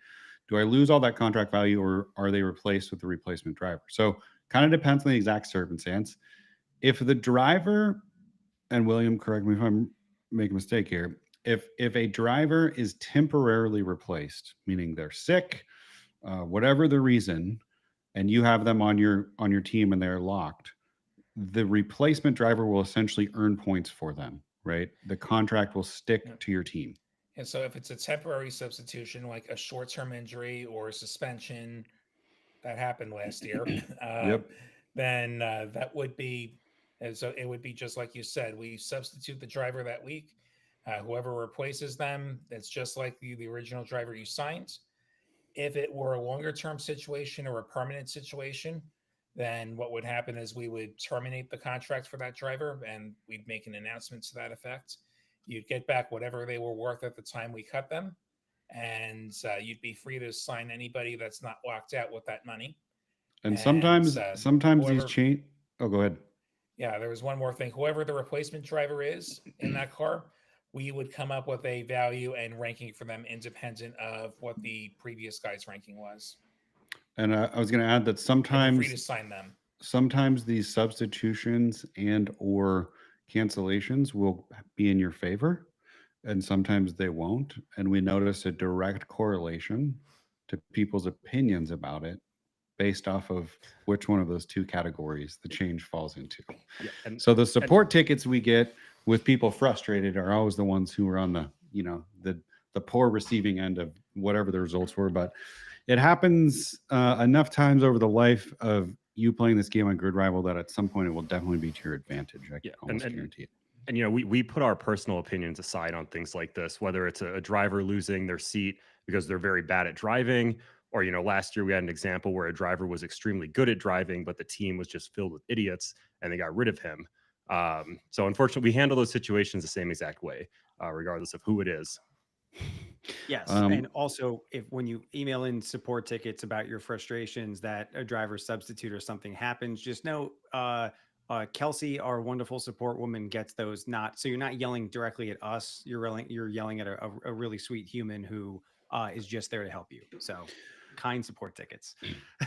Do I lose all that contract value or are they replaced with the replacement driver? So, kind of depends on the exact circumstance. If the driver, and William, correct me if I'm making a mistake here, if a driver is temporarily replaced, meaning they're sick, whatever the reason, and you have them on your team and they're locked, the replacement driver will essentially earn points for them, right? The contract will Yeah. stick to your team. And so if it's a temporary substitution, like a short-term injury or suspension that happened last year, Yep. then that would be, and so it would be just like you said, we substitute the driver that week. Whoever replaces them, it's just like the original driver you signed. If it were a longer term situation or a permanent situation, then what would happen is we would terminate the contract for that driver and we'd make an announcement to that effect. You'd get back whatever they were worth at the time we cut them, and you'd be free to sign anybody that's not locked out with that money. And And sometimes these whoever, change. Oh, go ahead. yeah, there was one more thing. Whoever the replacement driver is in that car, we would come up with a value and ranking for them independent of what the previous guy's ranking was. And I was going to add that And you're free to sign them. sometimes these substitutions and or cancellations will be in your favor and sometimes they won't, and we notice a direct correlation to people's opinions about it based off of which one of those two categories the change falls into. Yeah, So the support tickets we get with people frustrated are always the ones who are on the the poor receiving end of whatever the results were. But it happens enough times over the life of you playing this game on Grid Rival that at some point it will definitely be to your advantage. I can Yeah, almost guarantee it. and we put our personal opinions aside on things like this, whether it's a driver losing their seat because they're very bad at driving, or last year we had an example where a driver was extremely good at driving, but the team was just filled with idiots and they got rid of him. So unfortunately, we handle those situations the same exact way, regardless of who it is. Yes, and also if when you email in support tickets about your frustrations that a driver substitute or something happens, just know Kelsey, our wonderful support woman, gets those. Not so you're not yelling directly at us. You're yelling at a really sweet human who is just there to help you. So kind support tickets.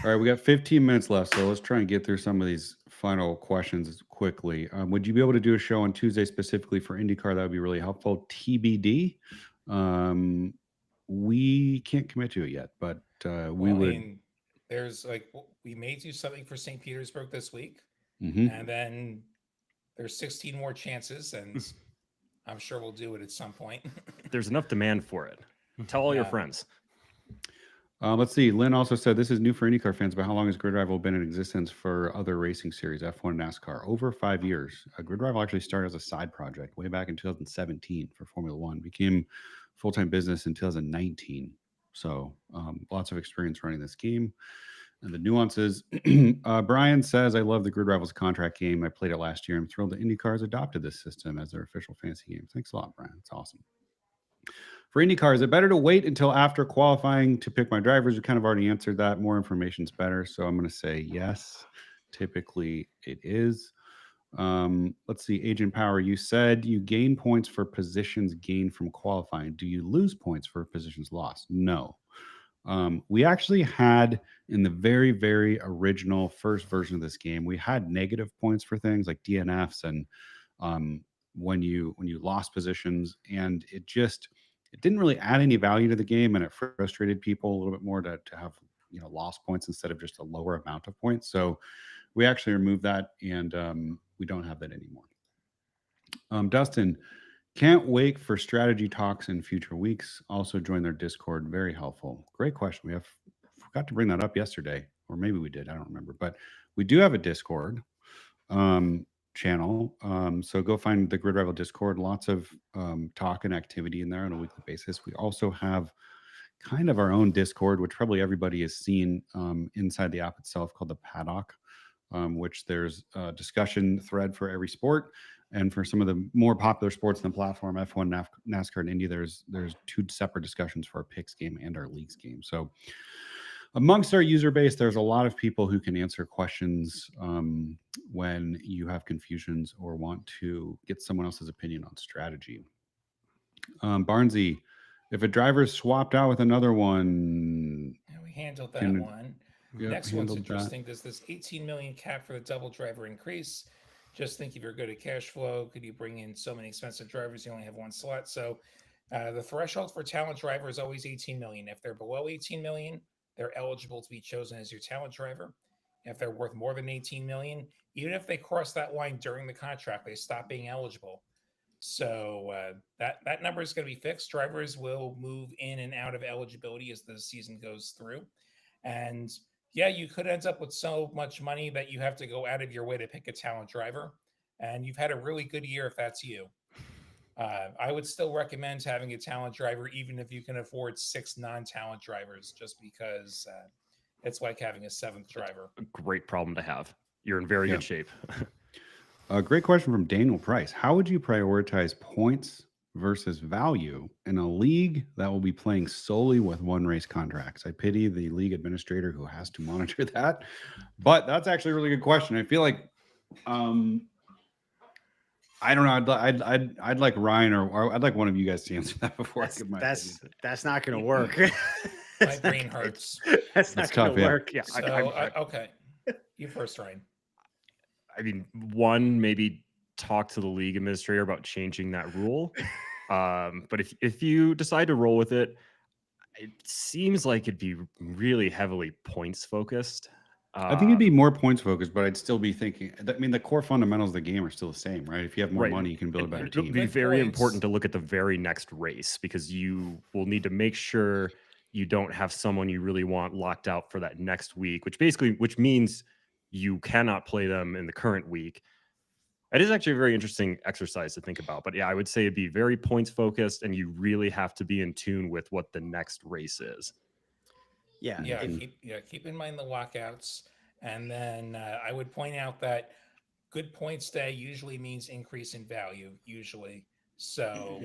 All right, we got 15 minutes left, so let's try and get through some of these final questions quickly. Would you be able to do a show on Tuesday specifically for IndyCar? That would be really helpful. TBD. We can't commit to it yet, but we Well, I would. mean, there's we may do something for St. Petersburg this week, Mhm. and then there's 16 more chances, and I'm sure we'll do it at some point. There's enough demand for it. Tell all your Yeah. friends. Let's see. Lynn also said this is new for IndyCar fans, but how long has Grid Rival been in existence for other racing series, F1, NASCAR? Over 5 years. Grid Rival actually started as a side project way back in 2017 for Formula One. Became full-time business in 2019. So lots of experience running this game. And the nuances. Brian says, I love the Grid Rivals contract game. I played it last year. I'm thrilled that IndyCar has adopted this system as their official fantasy game. Thanks a lot, Brian. It's awesome. For IndyCar, is it better to wait until after qualifying to pick my drivers? We kind of already answered that. More information is better. So I'm going to say yes. Typically, it is. Let's see. Agent Power, you said you gain points for positions gained from qualifying. Do you lose points for positions lost? No. We actually had in the very, very original first version of this game, we had negative points for things like DNFs and when you lost positions, and it didn't really add any value to the game, and it frustrated people a little bit more to have lost points instead of just a lower amount of points. So we actually removed that, and we don't have that anymore. Dustin, can't wait for strategy talks in future weeks. Also join their Discord. Very helpful. Great question. We forgot to bring that up yesterday, or maybe we did. I don't remember, but we do have a Discord channel. So go find the Grid Rival Discord. Lots of talk and activity in there on a weekly basis. We also have kind of our own Discord, which probably everybody has seen inside the app itself, called the Paddock, which there's a discussion thread for every sport. And for some of the more popular sports on the platform, F1, NASCAR, and Indy, there's 2 separate discussions for our picks game and our leagues game. So amongst our user base, there's a lot of people who can answer questions when you have confusions or want to get someone else's opinion on strategy. Barnesy, if a driver is swapped out with another one, And we handled that one. Yep, Next one's handled interesting. Does this 18 million cap for the double driver increase? Just think if you're good at cash flow, could you bring in so many expensive drivers? You only have one slot. So the threshold for talent driver is always 18 million. If they're below 18 million, they're eligible to be chosen as your talent driver. If they're worth more than 18 million, even if they cross that line during the contract, they stop being eligible. So that number is going to be fixed. Drivers will move in and out of eligibility as the season goes through. And yeah, you could end up with so much money that you have to go out of your way to pick a talent driver. And you've had a really good year if that's you. I would still recommend having a talent driver, even if you can afford 6 non-talent drivers, just because it's like having a 7th driver. A great problem to have. You're in very good shape. A great question from Daniel Price. How would you prioritize points versus value in a league that will be playing solely with one race contracts? I pity the league administrator who has to monitor that, but that's actually a really good question. I feel like, I don't know. I'd like Ryan or I'd like one of you guys to answer that before I give my opinion. That's not going to work. My brain hurts. That's not going to work. Yeah. So, okay. You first, Ryan. I mean, one, maybe talk to the league administrator about changing that rule. But if you decide to roll with it, it seems like it'd be really heavily points focused. I think it'd be more points focused, but I'd still be thinking. I mean, the core fundamentals of the game are still the same, right? If you have more money, you can build a better team. It'll be very important to look at the very next race, because you will need to make sure you don't have someone you really want locked out for that next week, which means you cannot play them in the current week. It is actually a very interesting exercise to think about. But yeah, I would say it'd be very points focused, and you really have to be in tune with what the next race is. Yeah. Keep in mind the lockouts. And then I would point out that good points day usually means increase in value, usually. So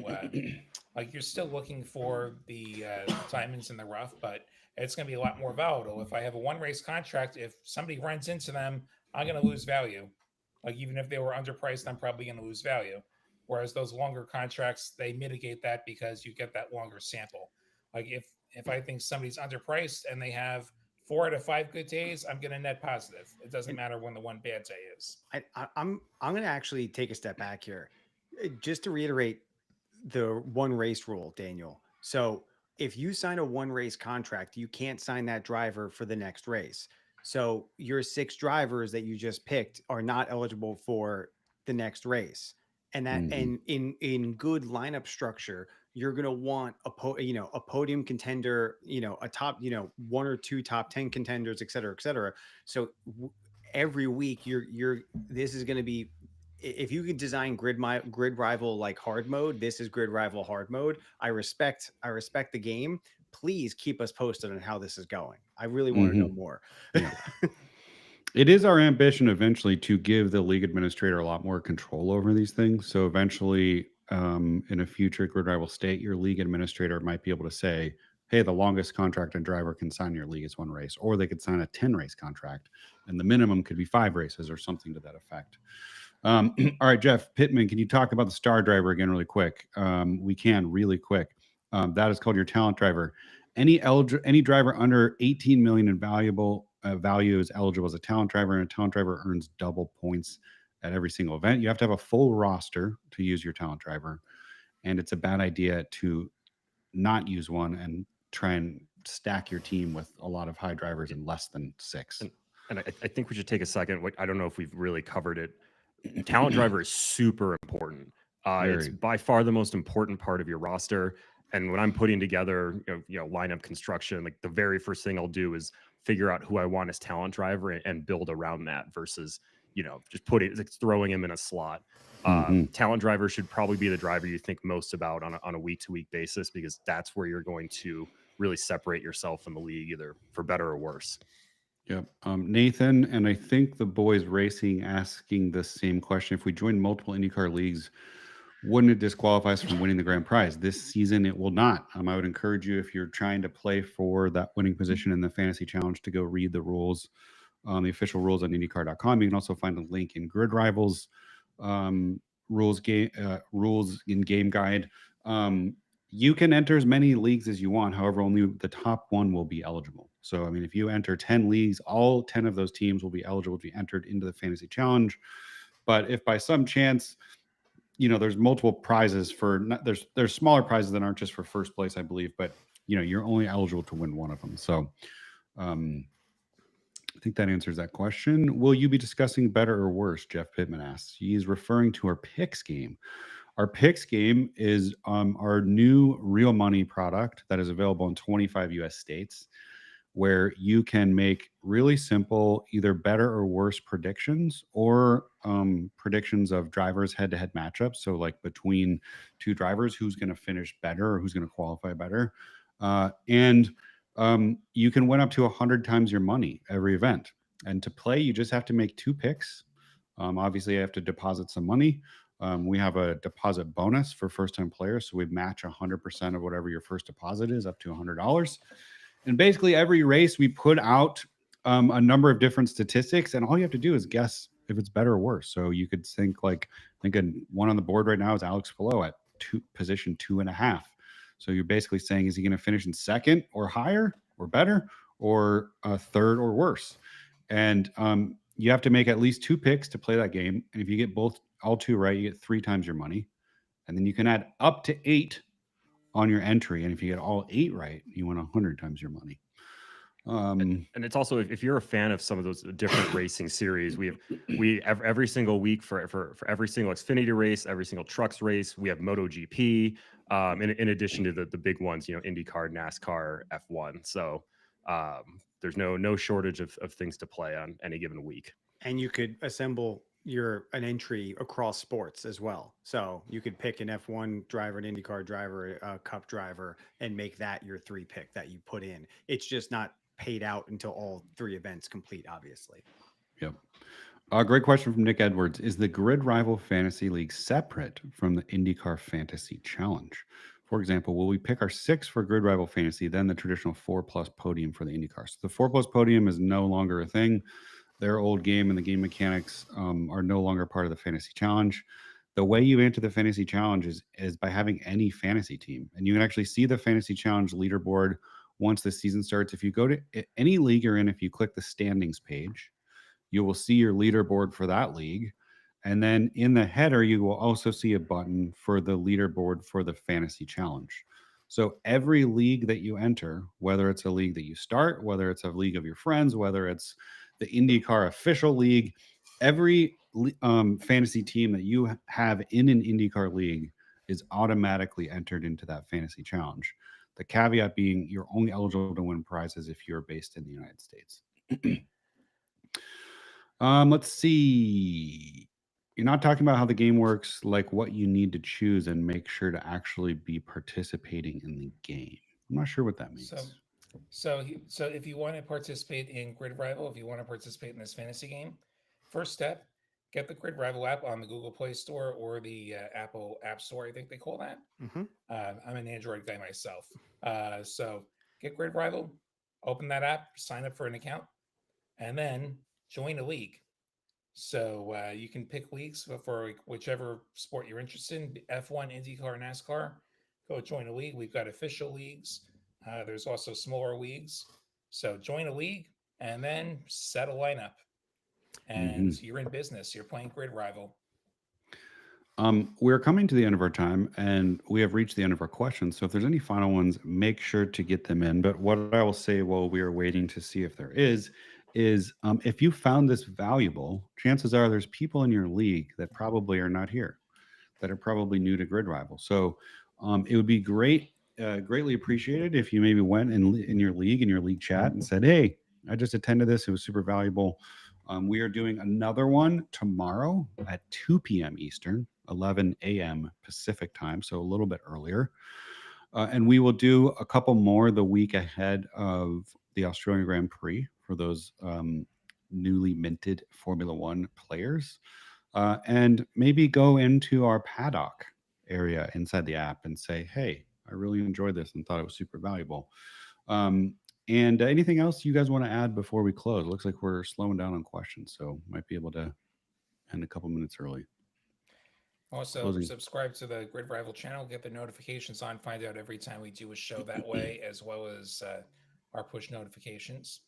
like you're still looking for the diamonds in the rough, but it's going to be a lot more volatile. If I have a 1 race contract, if somebody runs into them, I'm going to lose value. Like even if they were underpriced, I'm probably going to lose value. Whereas those longer contracts, they mitigate that because you get that longer sample. Like if I think somebody's underpriced and they have 4 out of 5 good days, I'm going to net positive. It doesn't matter when the one bad day is. I'm going to actually take a step back here, just to reiterate the one race rule, Daniel. So if you sign a one race contract, you can't sign that driver for the next race. So your 6 drivers that you just picked are not eligible for the next race. And that, and in good lineup structure, you're going to want a podium contender, a top, 1 or 2 top 10 contenders, et cetera, et cetera. So every week this is going to be, if you can design grid rival like hard mode, this is grid rival hard mode. I respect the game. Please keep us posted on how this is going. I really want to know more. Yeah. It is our ambition eventually to give the league administrator a lot more control over these things. So eventually, in a future grid rival state, your league administrator might be able to say, hey, the longest contract a driver can sign in your league is 1 race, or they could sign a 10 race contract and the minimum could be 5 races or something to that effect. All right, Jeff Pittman, can you talk about the star driver again really quick? We can really quick. That is called your talent driver. Any driver under 18 million in value is eligible as a talent driver, and a talent driver earns double points at every single event. You have to have a full roster to use your talent driver, and it's a bad idea to not use one and try and stack your team with a lot of high drivers in less than 6. And I think we should take a second. I don't know if we've really covered it. Talent driver is super important. It's by far the most important part of your roster. And when I'm putting together, lineup construction, like the very first thing I'll do is figure out who I want as talent driver and build around that versus, just throwing him in a slot. Talent driver should probably be the driver you think most about on a week-to-week basis, because that's where you're going to really separate yourself in the league, either for better or worse. Yep. Nathan, and I think the boys racing asking the same question. If we join multiple IndyCar leagues, wouldn't it disqualify us from winning the grand prize? This season, it will not. I would encourage you, if you're trying to play for that winning position in the fantasy challenge, to go read the rules, the official rules on IndyCar.com. You can also find a link in Grid Rivals rules in game guide. You can enter as many leagues as you want. However, only the top 1 will be eligible. So, if you enter 10 leagues, all 10 of those teams will be eligible to be entered into the fantasy challenge. But if by some chance, there's multiple prizes there's smaller prizes that aren't just for first place, I believe, but you're only eligible to win one of them. So, I think that answers that question. Will you be discussing better or worse? Jeff Pittman asks. He's referring to our picks game. Our picks game is our new real money product that is available in 25 US states, where you can make really simple, either better or worse predictions, or predictions of drivers head-to-head matchups. So like between 2 drivers, who's going to finish better or who's going to qualify better. And you can win up to 100 times your money every event. And to play, you just have to make 2 picks. Obviously, you have to deposit some money. We have a deposit bonus for first-time players, so we match 100% of whatever your first deposit is, up to $100. And basically, every race we put out a number of different statistics, and all you have to do is guess if it's better or worse. So you could think one on the board right now is Alex Palou at position 2.5. So you're basically saying, is he going to finish in second or higher or better, or third or worse? And you have to make at least 2 picks to play that game. And if you get all 2 right, you get 3 times your money. And then you can add up to 8 on your entry. And if you get all 8 right, you win 100 times your money. And it's also, if you're a fan of some of those different racing series, we have every single week for every single Xfinity race, every single trucks race, we have MotoGP, in addition to the big ones, IndyCar, NASCAR, F1. So there's no shortage of things to play on any given week. And you could assemble an entry across sports as well. So you could pick an F1 driver, an IndyCar driver, a Cup driver, and make that your 3 pick that you put in. It's just not paid out until all 3 events complete, obviously. Yep. Great question from Nick Edwards. Is the Grid Rival Fantasy League separate from the IndyCar Fantasy Challenge? For example, will we pick our 6 for Grid Rival Fantasy, then the traditional 4+ podium for the IndyCar? So the 4+ podium is no longer a thing. their old game and the game mechanics are no longer part of the fantasy challenge. The way you enter the fantasy challenge is by having any fantasy team, and you can actually see the fantasy challenge leaderboard once the season starts. If you go to any league you're in, if you click the standings page, you will see your leaderboard for that league. And then in the header, you will also see a button for the leaderboard for the fantasy challenge. So every league that you enter, whether it's a league that you start, whether it's a league of your friends, whether it's the IndyCar official league, every fantasy team that you have in an IndyCar league is automatically entered into that fantasy challenge. The caveat being you're only eligible to win prizes if you're based in the United States. Let's see. You're not talking about how the game works, like what you need to choose and make sure to actually be participating in the game. I'm not sure what that means. So if you want to participate in Grid Rival, if you want to participate in this fantasy game, first step, get the Grid Rival app on the Google Play Store or the Apple App Store. I think they call that. Mm-hmm. I'm an Android guy myself, so get Grid Rival, open that app, sign up for an account, and then join a league. So you can pick leagues for whichever sport you're interested in, F1, IndyCar, NASCAR. Go join a league. We've got official leagues. There's also smaller leagues. So join a league and then set a lineup. And you're in business. You're playing Grid Rival. We're coming to the end of our time and we have reached the end of our questions. So if there's any final ones, make sure to get them in. But what I will say while we are waiting to see if there is if you found this valuable, chances are there's people in your league that probably are not here, that are probably new to Grid Rival. So it would be greatly appreciated if you maybe went in your league chat and said, "Hey, I just attended this. It was super valuable." We are doing another one tomorrow at 2 p.m. Eastern, 11 a.m. Pacific time, so a little bit earlier. And we will do a couple more the week ahead of the Australian Grand Prix for those newly minted Formula One players. And maybe go into our paddock area inside the app and say, "Hey, I really enjoyed this and thought it was super valuable." And anything else you guys want to add before we close? It looks like we're slowing down on questions, so might be able to end a couple minutes early. Also, Closing. subscribe to the Grid Rival channel, get the notifications on, find out every time we do a show that way, as well as our push notifications.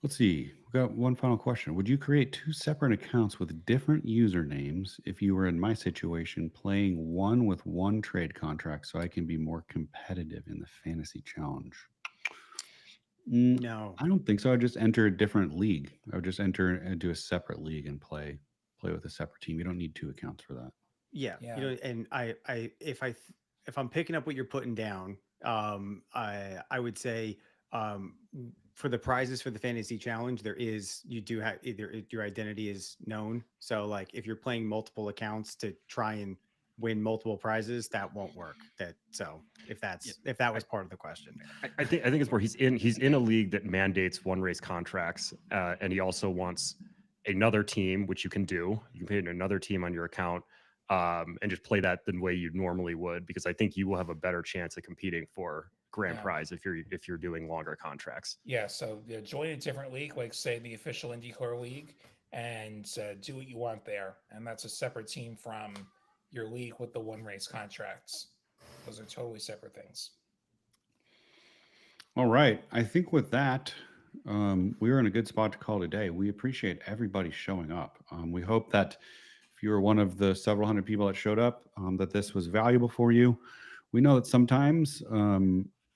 Let's see. We've got one final question. Would you create two separate accounts with different usernames if you were in my situation, playing one with one trade contract so I can be more competitive in the fantasy challenge? No. I don't think so. I'd just enter a different league. I would just enter into a separate league and play with a separate team. You don't need two accounts for that. Yeah. Yeah. You know, and if I'm picking up what you're putting down, I would say for the prizes for the fantasy challenge, you do have either your identity is known. So like if you're playing multiple accounts to try and win multiple prizes, that won't work. If that was part of the question. I think it's where he's in a league that mandates one race contracts, and he also wants another team, which you can do. You can pay another team on your account, and just play that the way you normally would, because I think you will have a better chance of competing for grand prize if you're doing longer contracts. Yeah, so join a different league, like say the official IndyCar league, and do what you want there, and that's a separate team from your league with the one race contracts. Those are totally separate things. All right. I think with that, we're in a good spot to call today. We appreciate everybody showing up. We hope that if you were one of the several hundred people that showed up, that this was valuable for you. We know that sometimes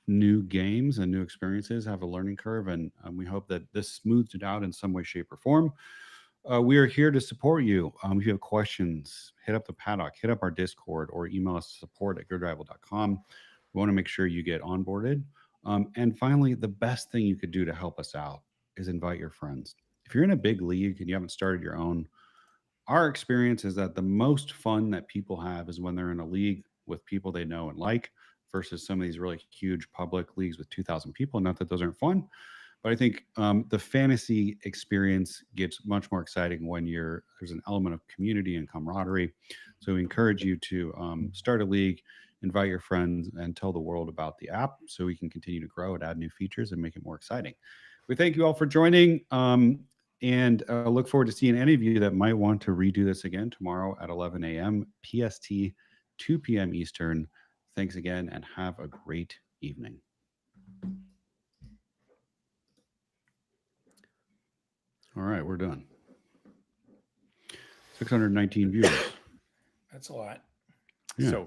new games and new experiences have a learning curve, and we hope that this smoothed it out in some way, shape, or form. We are here to support you. If you have questions, hit up the paddock, hit up our Discord, or email us support@goodrival.com. We want to make sure you get onboarded. And finally, the best thing you could do to help us out is invite your friends. If you're in a big league and you haven't started your own, our experience is that the most fun that people have is when they're in a league with people they know and like, versus some of these really huge public leagues with 2,000 people. Not that those aren't fun, but I think the fantasy experience gets much more exciting when there's an element of community and camaraderie. So we encourage you to start a league, invite your friends, and tell the world about the app so we can continue to grow and add new features and make it more exciting. We thank you all for joining. And look forward to seeing any of you that might want to redo this again tomorrow at 11 a.m. PST, 2 p.m. Eastern. Thanks again and have a great evening. All right, we're done. 619 viewers. That's a lot. Yeah. So